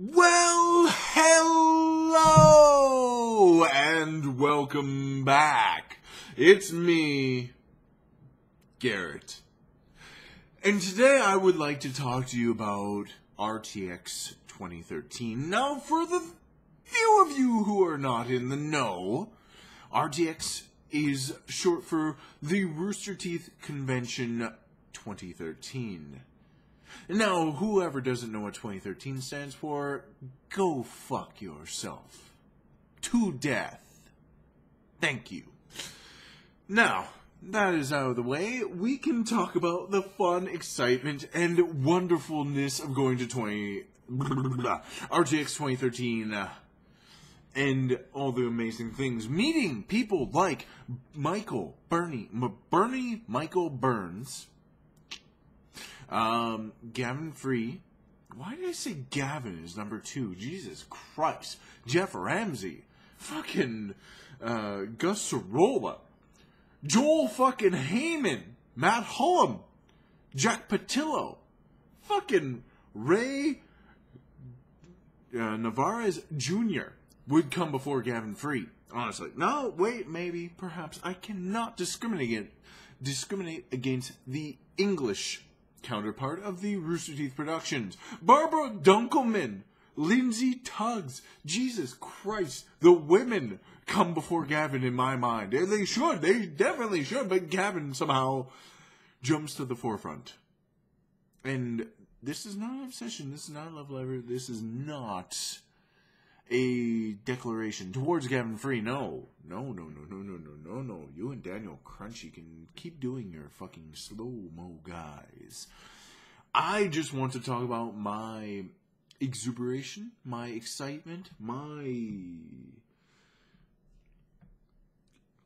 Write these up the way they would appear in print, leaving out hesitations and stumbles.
Well, hello, and welcome back. It's me, Garrett. And today I would like to talk to you about RTX 2013. Now, for the few of you who are not in the know, RTX is short for the Rooster Teeth Convention 2013. Now, whoever doesn't know what 2013 stands for, go fuck yourself. To death. Thank you. Now, that is out of the way, we can talk about the fun, excitement, and wonderfulness of going to RTX 2013 and all the amazing things. Meeting people like Michael Burns, Gavin Free. Why did I say Gavin is number 2? Jesus Christ. Jeff Ramsey. Fucking, Gus Sorolla. Joel fucking Heyman. Matt Hullum. Jack Patillo. Fucking Ray, Navarez Jr. would come before Gavin Free. Honestly. No, wait, maybe, perhaps. I cannot discriminate against the English counterpart of the Rooster Teeth Productions. Barbara Dunkelman, Lindsay Tuggs. Jesus Christ, the women come before Gavin in my mind. They should, they definitely should, but Gavin somehow jumps to the forefront. And this is not an obsession, this is not a love letter, this is not a declaration towards Gavin Free. No. You and Daniel Crunchy can keep doing your fucking slow-mo, guys. I just want to talk about my exuberation, my excitement, my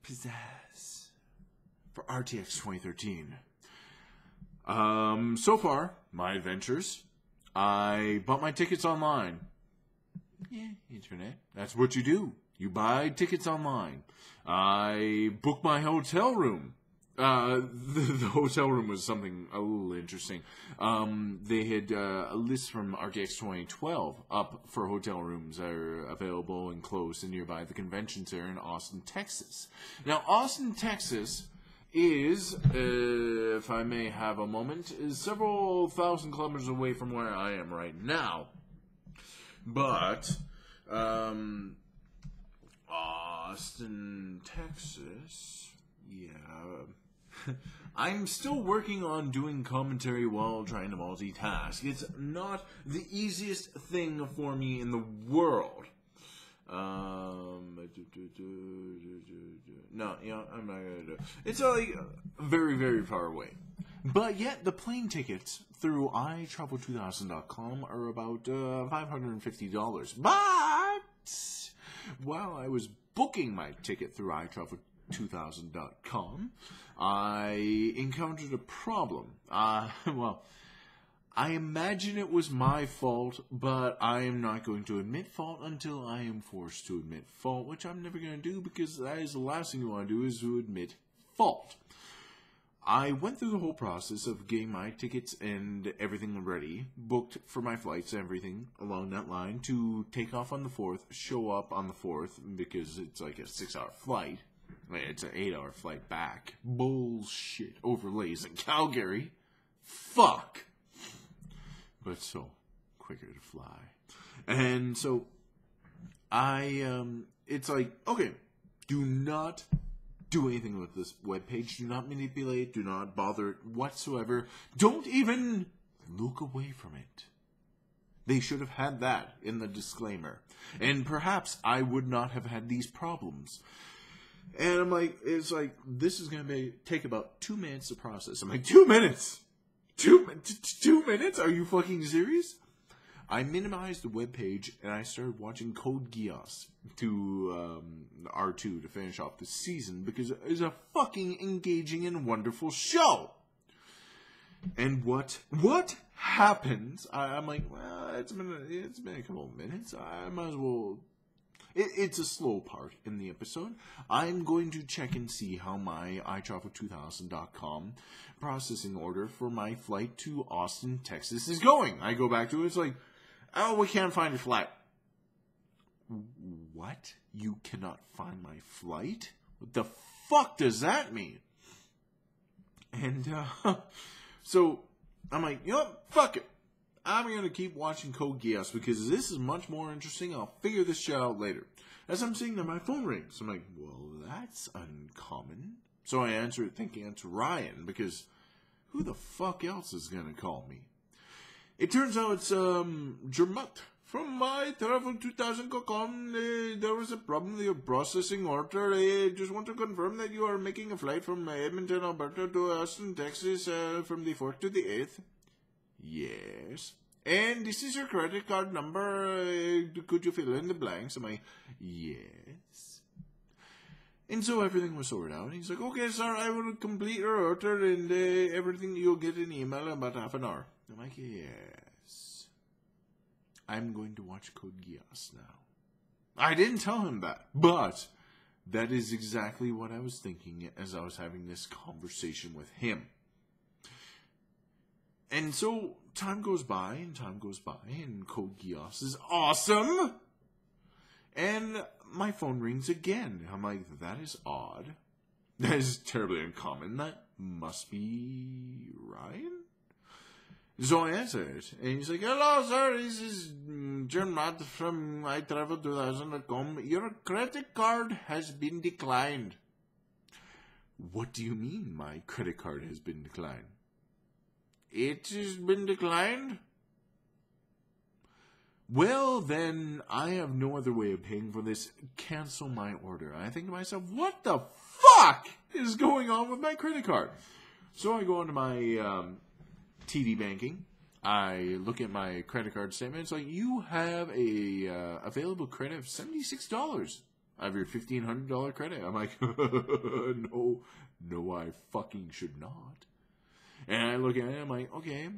pizzazz for RTX 2013. So far, my adventures. I bought my tickets online. Yeah, internet. That's what you do. You buy tickets online. I booked my hotel room. The hotel room was something a little interesting. They had a list from RTX 2012 up for hotel rooms that are available and close and nearby the convention center in Austin, Texas. Now, Austin, Texas is, if I may have a moment, is several thousand kilometers away from where I am right now. But, Austin, Texas, yeah. I'm still working on doing commentary while trying to multitask. It's not the easiest thing for me in the world. No, I'm not gonna do it. It's like very, very far away. But yet, the plane tickets through iTravel2000.com are about $550. But while I was booking my ticket through iTravel2000.com, I encountered a problem. Well, I imagine it was my fault, but I am not going to admit fault until I am forced to admit fault, which I'm never going to do because that is the last thing you want to do is to admit fault. I went through the whole process of getting my tickets and everything ready, booked for my flights and everything along that line to take off on the 4th, show up on the 4th, because it's like a 6-hour flight. It's an 8-hour flight back. Bullshit. Overlays in Calgary. Fuck. But so quicker to fly. And so it's like, okay, do not do anything with this webpage. Do not manipulate. Do not bother it whatsoever. Don't even look away from it. They should have had that in the disclaimer. And perhaps I would not have had these problems. And I'm like, it's like, this is going to take about 2 minutes to process. I'm like, 2 minutes? 2 minutes? Are you fucking serious? I minimized the webpage and I started watching Code Geass to R2 to finish off the season because it's a fucking engaging and wonderful show. And what happens? I'm like, well, it's been a couple of minutes. I might as well. It's a slow part in the episode. I'm going to check and see how my iTravel2000.com processing order for my flight to Austin, Texas is going. I go back to it. It's like, Oh, we can't find your flight. What? You cannot find my flight? What the fuck does that mean? And, so, I'm like, you know what? Fuck it. I'm going to keep watching Code Geass because this is much more interesting. I'll figure this shit out later. As I'm seeing that, my phone rings. I'm like, well, that's uncommon. So I answer it thinking it's Ryan because who the fuck else is going to call me? It turns out it's, Jermut. From my travel 2000.com, there was a problem with your processing order. I just want to confirm that you are making a flight from Edmonton, Alberta to Austin, Texas, from the 4th to the 8th. Yes. And this is your credit card number. Could you fill in the blanks? I'm like, yes. And so everything was sorted out. He's like, okay, sir, I will complete your order and everything. You'll get an email in about half an hour. I'm like, yes. I'm going to watch Code Geass now. I didn't tell him that, but that is exactly what I was thinking as I was having this conversation with him. And so time goes by, and Code Geass is awesome. And my phone rings again. I'm like, that is odd. That is terribly uncommon. That must be Ryan? So I answer it, and he's like, hello, sir, this is Jermut from iTravel2000.com. Your credit card has been declined. What do you mean my credit card has been declined? It has been declined? Well, then, I have no other way of paying for this. Cancel my order. I think to myself, what the fuck is going on with my credit card? So I go onto my TD banking. I look at my credit card statement. It's like, you have a available credit of $76. I have your $1,500 credit. I'm like, no, I fucking should not. And I look at it, I'm like, okay,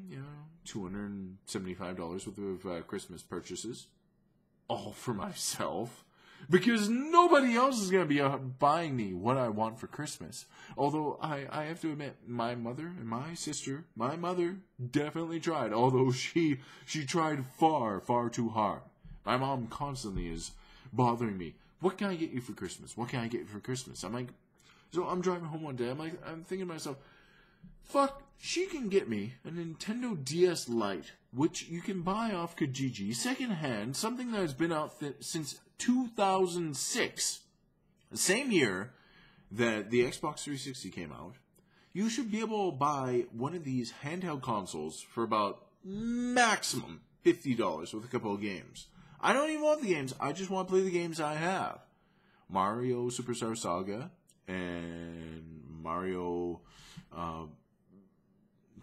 $275 worth of Christmas purchases. All for myself. Because nobody else is going to be buying me what I want for Christmas. Although, I have to admit, my mother and my sister, my mother definitely tried. Although she tried far, far too hard. My mom constantly is bothering me. What can I get you for Christmas? What can I get you for Christmas? I'm like, so I'm driving home one day. I'm thinking to myself, fuck, she can get me a Nintendo DS Lite, which you can buy off Kijiji, secondhand, something that has been out since 2006. The same year that the Xbox 360 came out. You should be able to buy one of these handheld consoles for about maximum $50 with a couple of games. I don't even want the games, I just want to play the games I have. Mario Superstar Saga and Mario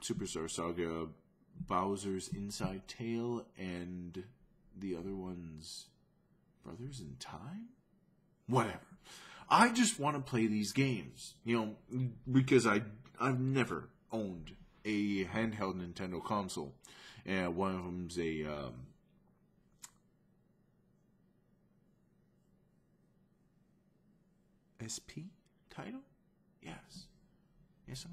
Superstar Saga, Bowser's Inside Tale, and the other one's Brothers in Time? Whatever. I just want to play these games, because I've never owned a handheld Nintendo console. And one of them's a SP title? Yes. Yes,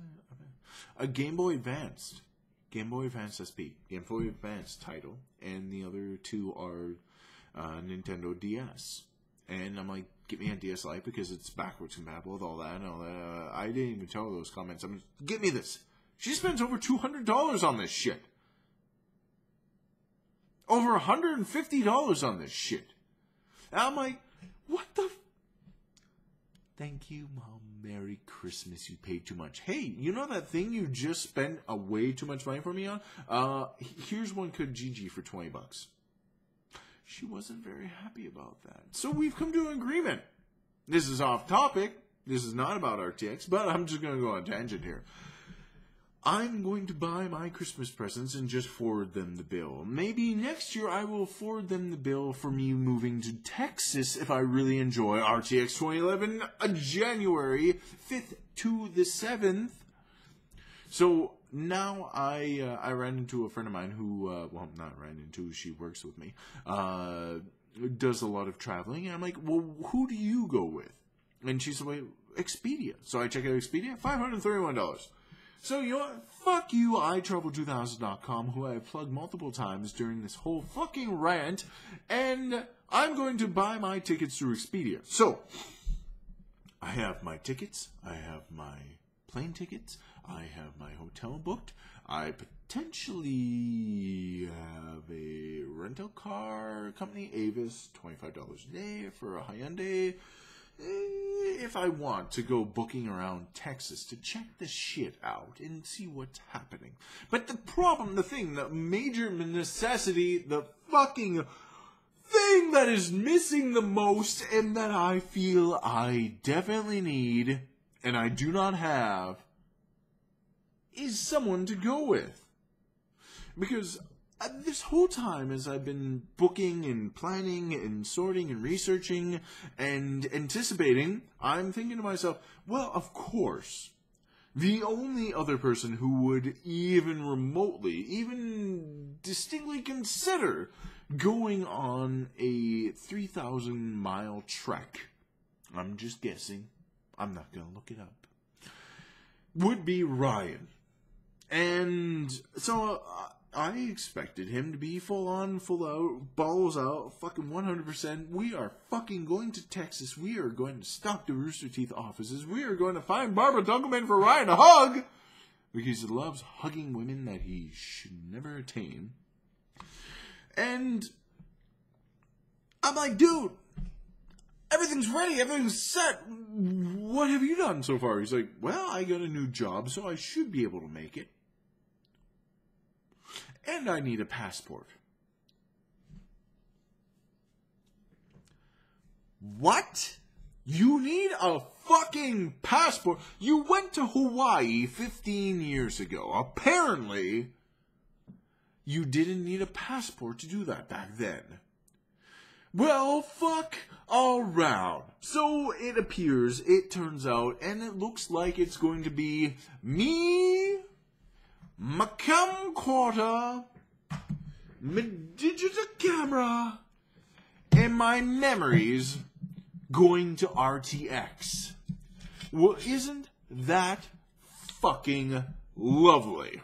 a Game Boy Advanced. Game Boy Advance SP. Game Boy Advance title. And the other two are Nintendo DS. And I'm like, get me a DS Lite because it's backwards compatible with all that and all that. I didn't even tell those comments. I'm just, get me this. She spends over $200 on this shit. Over $150 on this shit. And I'm like, what the... Thank you, Mom. Merry Christmas. You paid too much. Hey, you know that thing you just spent way too much money for me on? Here's one Kijiji for $20. She wasn't very happy about that. So we've come to an agreement. This is off topic. This is not about RTX, but I'm just going to go on a tangent here. I'm going to buy my Christmas presents and just forward them the bill. Maybe next year I will forward them the bill for me moving to Texas if I really enjoy RTX 2011 January 5th to the 7th. So now I ran into a friend of mine who, well, not ran into, she works with me, does a lot of traveling. And I'm like, well, who do you go with? And she's like, Expedia. So I check out Expedia, $531. So, you know what? Fuck you, iTravel2000.com, who I have plugged multiple times during this whole fucking rant, and I'm going to buy my tickets through Expedia. So, I have my tickets, I have my plane tickets, I have my hotel booked, I potentially have a rental car company, Avis, $25 a day for a Hyundai, if I want to go booking around Texas to check this shit out and see what's happening. But the problem, the thing, the major necessity, the fucking thing that is missing the most and that I feel I definitely need and I do not have is someone to go with. Because this whole time as I've been booking and planning and sorting and researching and anticipating, I'm thinking to myself, well, of course, the only other person who would even remotely, even distinctly consider going on a 3,000-mile trek, I'm just guessing, I'm not going to look it up, would be Ryan. And so I expected him to be full on, full out, balls out, fucking 100%. We are fucking going to Texas. We are going to stop the Rooster Teeth offices. We are going to find Barbara Dunkelman for Ryan to hug. Because he loves hugging women that he should never attain. And I'm like, dude, everything's ready. Everything's set. What have you done so far? He's like, well, I got a new job, so I should be able to make it. And I need a passport. What? You need a fucking passport? You went to Hawaii 15 years ago. Apparently, you didn't need a passport to do that back then. Well, fuck around. So it appears, it turns out, and it looks like it's going to be me, my camcorder, my digital camera, and my memories going to RTX. Well, isn't that fucking lovely?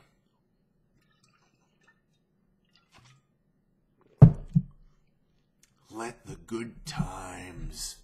Let the good times